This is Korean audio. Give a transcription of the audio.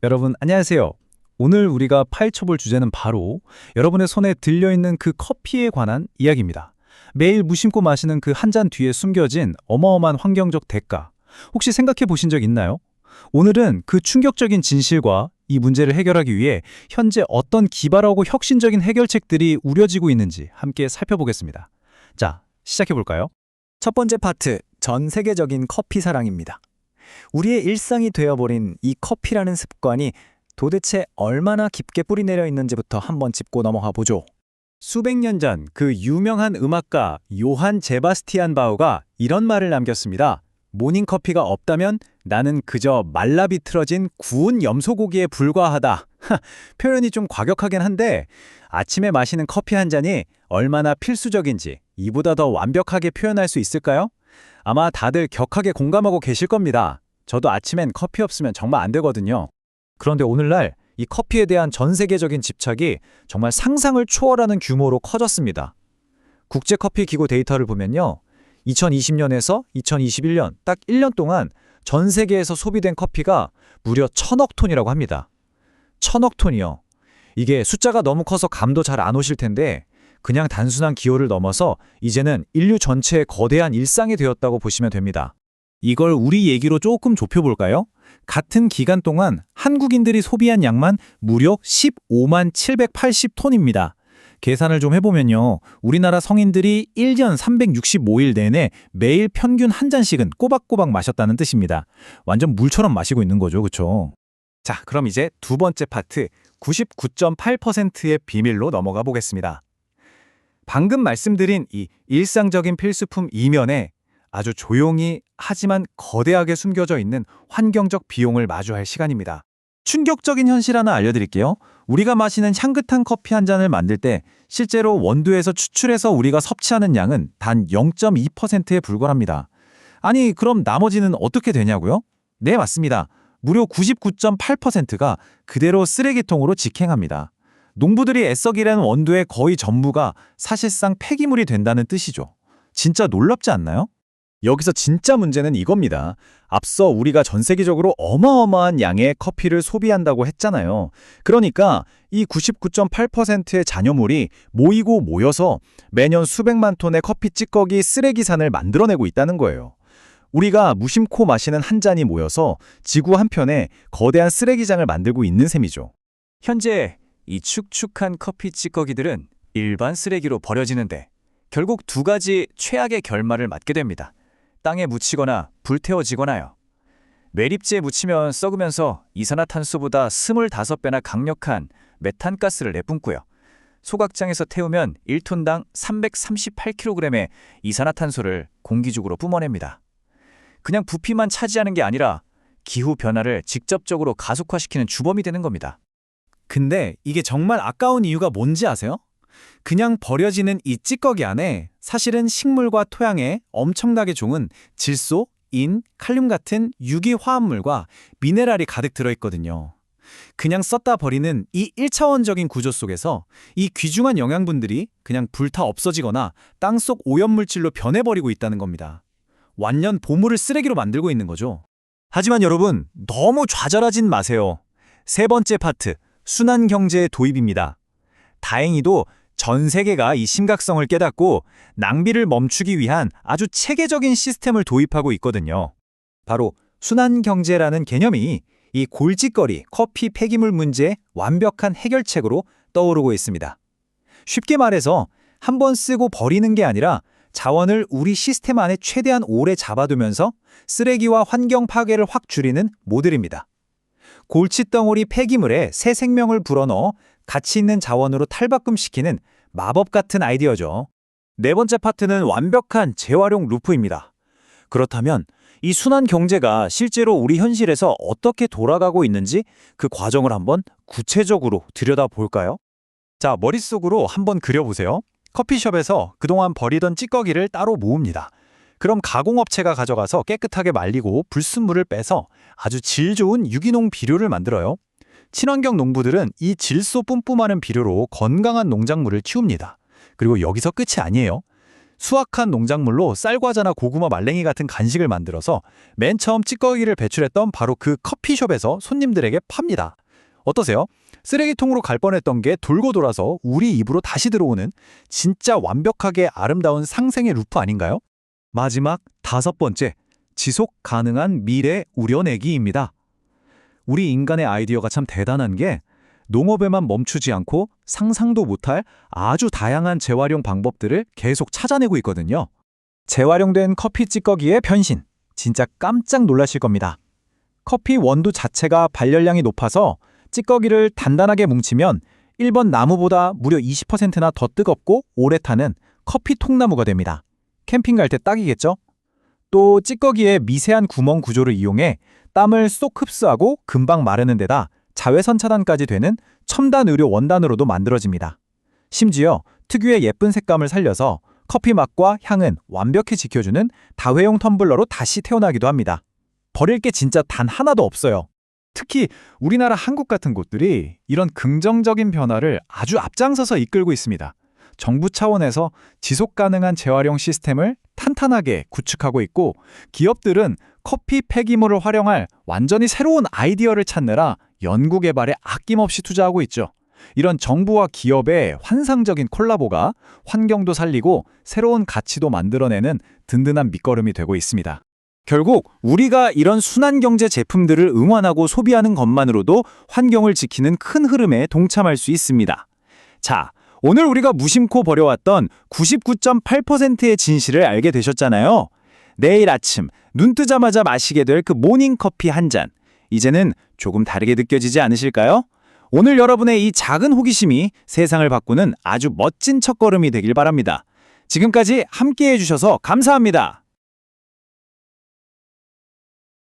여러분, 안녕하세요. 오늘 우리가 파헤쳐볼 주제는 바로 여러분의 손에 들려있는 그 커피에 관한 이야기입니다. 매일 무심코 마시는 그 한 잔 뒤에 숨겨진 어마어마한 환경적 대가. 혹시 생각해 보신 적 있나요? 오늘은 그 충격적인 진실과 이 문제를 해결하기 위해 현재 어떤 기발하고 혁신적인 해결책들이 우려지고 있는지 함께 살펴보겠습니다. 자, 시작해 볼까요? 첫 번째 파트, 전 세계적인 커피 사랑입니다. 우리의 일상이 되어버린 이 커피라는 습관이 도대체 얼마나 깊게 뿌리내려 있는지부터 한번 짚고 넘어가 보죠. 수백 년 전 그 유명한 음악가 요한 제바스티안 바우가 이런 말을 남겼습니다. 모닝커피가 없다면 나는 그저 말라 비틀어진 구운 염소고기에 불과하다. 표현이 좀 과격하긴 한데 아침에 마시는 커피 한 잔이 얼마나 필수적인지 이보다 더 완벽하게 표현할 수 있을까요? 아마 다들 격하게 공감하고 계실 겁니다. 저도 아침엔 커피 없으면 정말 안 되거든요. 그런데 오늘날 이 커피에 대한 전 세계적인 집착이 정말 상상을 초월하는 규모로 커졌습니다. 국제커피기구 데이터를 보면요. 2020년에서 2021년 딱 1년 동안 전 세계에서 소비된 커피가 무려 1000억 톤이라고 합니다. 1000억 톤이요. 이게 숫자가 너무 커서 감도 잘 안 오실 텐데 그냥 단순한 기호를 넘어서 이제는 인류 전체의 거대한 일상이 되었다고 보시면 됩니다. 이걸 우리 얘기로 조금 좁혀볼까요? 같은 기간 동안 한국인들이 소비한 양만 무려 15만 780톤입니다. 계산을 좀 해보면요. 우리나라 성인들이 1년 365일 내내 매일 평균 한 잔씩은 꼬박꼬박 마셨다는 뜻입니다. 완전 물처럼 마시고 있는 거죠, 그쵸? 자, 그럼 이제 두 번째 파트, 99.8%의 비밀로 넘어가 보겠습니다. 방금 말씀드린 이 일상적인 필수품 이면에 아주 조용히 하지만 거대하게 숨겨져 있는 환경적 비용을 마주할 시간입니다. 충격적인 현실 하나 알려드릴게요. 우리가 마시는 향긋한 커피 한 잔을 만들 때 실제로 원두에서 추출해서 우리가 섭취하는 양은 단 0.2%에 불과합니다. 아니, 그럼 나머지는 어떻게 되냐고요? 네, 맞습니다. 무려 99.8%가 그대로 쓰레기통으로 직행합니다. 농부들이 애써 기른 원두의 거의 전부가 사실상 폐기물이 된다는 뜻이죠. 진짜 놀랍지 않나요? 여기서 진짜 문제는 이겁니다. 앞서 우리가 전 세계적으로 어마어마한 양의 커피를 소비한다고 했잖아요. 그러니까 이 99.8%의 잔여물이 모이고 모여서 매년 수백만 톤의 커피 찌꺼기 쓰레기산을 만들어내고 있다는 거예요. 우리가 무심코 마시는 한 잔이 모여서 지구 한편에 거대한 쓰레기장을 만들고 있는 셈이죠. 현재 이 축축한 커피 찌꺼기들은 일반 쓰레기로 버려지는데 결국 두 가지 최악의 결말을 맞게 됩니다. 땅에 묻히거나 불태워지거나요. 매립지에 묻히면 썩으면서 이산화탄소보다 25배나 강력한 메탄가스를 내뿜고요. 소각장에서 태우면 1톤당 338kg의 이산화탄소를 공기중으로 뿜어냅니다. 그냥 부피만 차지하는 게 아니라 기후 변화를 직접적으로 가속화시키는 주범이 되는 겁니다. 근데 이게 정말 아까운 이유가 뭔지 아세요? 그냥 버려지는 이 찌꺼기 안에 사실은 식물과 토양에 엄청나게 좋은 질소, 인, 칼륨 같은 유기 화합물과 미네랄이 가득 들어있거든요. 그냥 썼다 버리는 이 1차원적인 구조 속에서 이 귀중한 영양분들이 그냥 불타 없어지거나 땅속 오염물질로 변해버리고 있다는 겁니다. 완전 보물을 쓰레기로 만들고 있는 거죠. 하지만 여러분, 너무 좌절하진 마세요. 세 번째 파트, 순환 경제의 도입입니다. 다행히도 전 세계가 이 심각성을 깨닫고 낭비를 멈추기 위한 아주 체계적인 시스템을 도입하고 있거든요. 바로 순환 경제라는 개념이 이 골칫거리 커피 폐기물 문제의 완벽한 해결책으로 떠오르고 있습니다. 쉽게 말해서 한 번 쓰고 버리는 게 아니라 자원을 우리 시스템 안에 최대한 오래 잡아두면서 쓰레기와 환경 파괴를 확 줄이는 모델입니다. 골칫덩어리 폐기물에 새 생명을 불어넣어 가치 있는 자원으로 탈바꿈시키는 마법 같은 아이디어죠. 네 번째 파트는 완벽한 재활용 루프입니다. 그렇다면 이 순환 경제가 실제로 우리 현실에서 어떻게 돌아가고 있는지 그 과정을 한번 구체적으로 들여다볼까요? 자, 머릿속으로 한번 그려보세요. 커피숍에서 그동안 버리던 찌꺼기를 따로 모읍니다. 그럼 가공업체가 가져가서 깨끗하게 말리고 불순물을 빼서 아주 질 좋은 유기농 비료를 만들어요. 친환경 농부들은 이 질소 뿜뿜하는 비료로 건강한 농작물을 키웁니다. 그리고 여기서 끝이 아니에요. 수확한 농작물로 쌀과자나 고구마 말랭이 같은 간식을 만들어서 맨 처음 찌꺼기를 배출했던 바로 그 커피숍에서 손님들에게 팝니다. 어떠세요? 쓰레기통으로 갈 뻔했던 게 돌고 돌아서 우리 입으로 다시 들어오는 진짜 완벽하게 아름다운 상생의 루프 아닌가요? 마지막 5번째, 지속 가능한 미래 우려내기입니다. 우리 인간의 아이디어가 참 대단한 게 농업에만 멈추지 않고 상상도 못할 아주 다양한 재활용 방법들을 계속 찾아내고 있거든요. 재활용된 커피 찌꺼기의 변신, 진짜 깜짝 놀라실 겁니다. 커피 원두 자체가 발열량이 높아서 찌꺼기를 단단하게 뭉치면 1번 나무보다 무려 20%나 더 뜨겁고 오래 타는 커피 통나무가 됩니다. 캠핑 갈 때 딱이겠죠? 또 찌꺼기의 미세한 구멍 구조를 이용해 땀을 쏙 흡수하고 금방 마르는 데다 자외선 차단까지 되는 첨단 의료 원단으로도 만들어집니다. 심지어 특유의 예쁜 색감을 살려서 커피 맛과 향은 완벽히 지켜주는 다회용 텀블러로 다시 태어나기도 합니다. 버릴 게 진짜 단 하나도 없어요. 특히 우리나라 한국 같은 곳들이 이런 긍정적인 변화를 아주 앞장서서 이끌고 있습니다. 정부 차원에서 지속 가능한 재활용 시스템을 탄탄하게 구축하고 있고 기업들은 커피 폐기물을 활용할 완전히 새로운 아이디어를 찾느라 연구 개발에 아낌없이 투자하고 있죠. 이런 정부와 기업의 환상적인 콜라보가 환경도 살리고 새로운 가치도 만들어내는 든든한 밑거름이 되고 있습니다. 결국 우리가 이런 순환경제 제품들을 응원하고 소비하는 것만으로도 환경을 지키는 큰 흐름에 동참할 수 있습니다. 자, 오늘 우리가 무심코 버려왔던 99.8%의 진실을 알게 되셨잖아요. 내일 아침 눈 뜨자마자 마시게 될 그 모닝커피 한 잔. 이제는 조금 다르게 느껴지지 않으실까요? 오늘 여러분의 이 작은 호기심이 세상을 바꾸는 아주 멋진 첫걸음이 되길 바랍니다. 지금까지 함께해 주셔서 감사합니다.